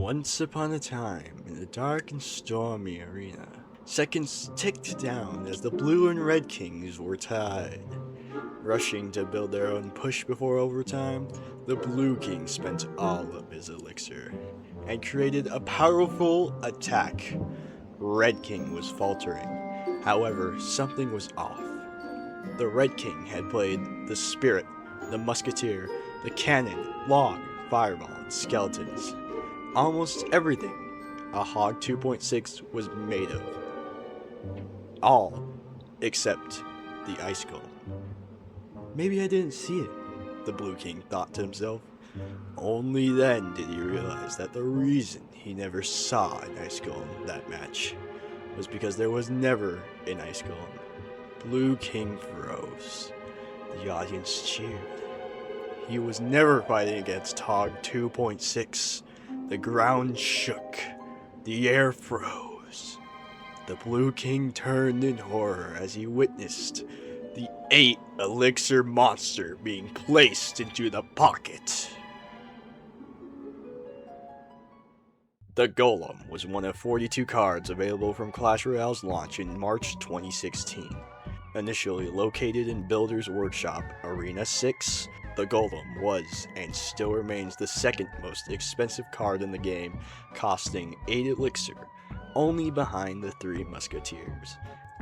Once upon a time, in a dark and stormy arena, seconds ticked down as the blue and red kings were tied. Rushing to build their own push before overtime, the blue king spent all of his elixir and created a powerful attack. Red king was faltering, however, something was off. The red king had played the spirit, the musketeer, the cannon, log, fireball, and skeletons. Almost everything a Hog 2.6 was made of. All except the ice golem. Maybe I didn't see it, the Blue King thought to himself. Only then did he realize that the reason he never saw an ice golem that match was because there was never an ice golem. Blue King froze. The audience cheered. He was never fighting against Hog 2.6. The ground shook. The air froze. The Blue King turned in horror as he witnessed the 8 elixir monster being placed into the pocket. The Golem was one of 42 cards available from Clash Royale's launch in March 2016. Initially located in Builder's Workshop Arena 6, the Golem was and still remains the second most expensive card in the game, costing 8 elixir, only behind the 3 Musketeers.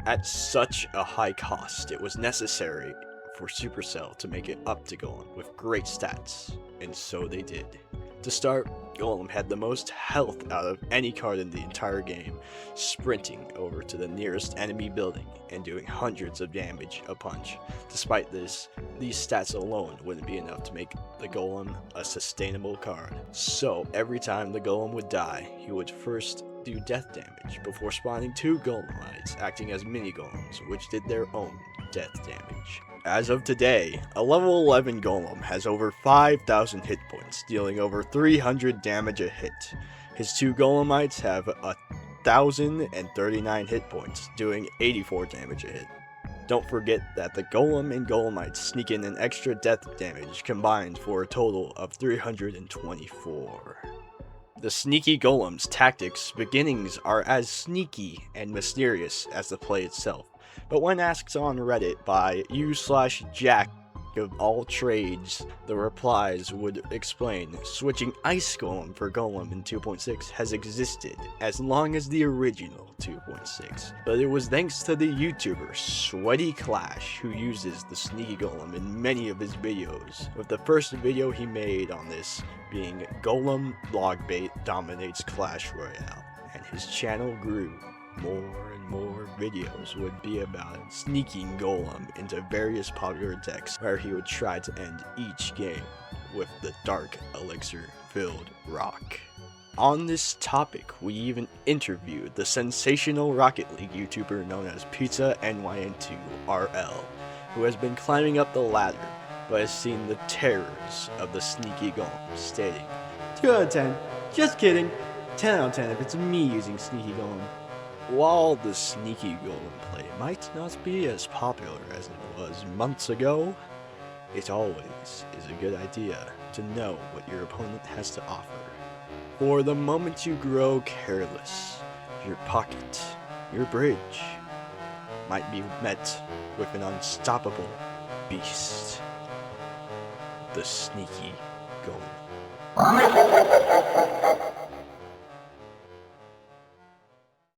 At such a high cost, it was necessary for Supercell to make it up to Golem with great stats, and so they did. To start, Golem had the most health out of any card in the entire game, sprinting over to the nearest enemy building and doing hundreds of damage a punch. Despite this, these stats alone wouldn't be enough to make the Golem a sustainable card. So every time the Golem would die, he would first do death damage before spawning 2 Golemites acting as mini Golems, which did their own death damage. As of today, a level 11 Golem has over 5,000 hit points, dealing over 300 damage a hit. His 2 Golemites have 1,039 hit points, doing 84 damage a hit. Don't forget that the Golem and Golemites sneak in an extra death damage combined for a total of 324. The sneaky Golem's tactics beginnings are as sneaky and mysterious as the play itself. But when asked on Reddit by u/Jack of all trades, the replies would explain switching Ice Golem for Golem in 2.6 has existed as long as the original 2.6, but it was thanks to the YouTuber COC Clash who uses the sneaky Golem in many of his videos, with the first video he made on this being Golem Logbait Dominates Clash Royale, and his channel grew. More and more videos would be about sneaking Golem into various popular decks where he would try to end each game with the dark elixir-filled rock. On this topic, we even interviewed the sensational Rocket League YouTuber known as Pizza NYN2RL, who has been climbing up the ladder but has seen the terrors of the sneaky Golem, stating, 2 out of 10, just kidding, 10 out of 10 if it's me using sneaky Golem. While the sneaky Golem play might not be as popular as it was months ago, it always is a good idea to know what your opponent has to offer. For the moment you grow careless, your pocket, your bridge, might be met with an unstoppable beast. The sneaky Golem.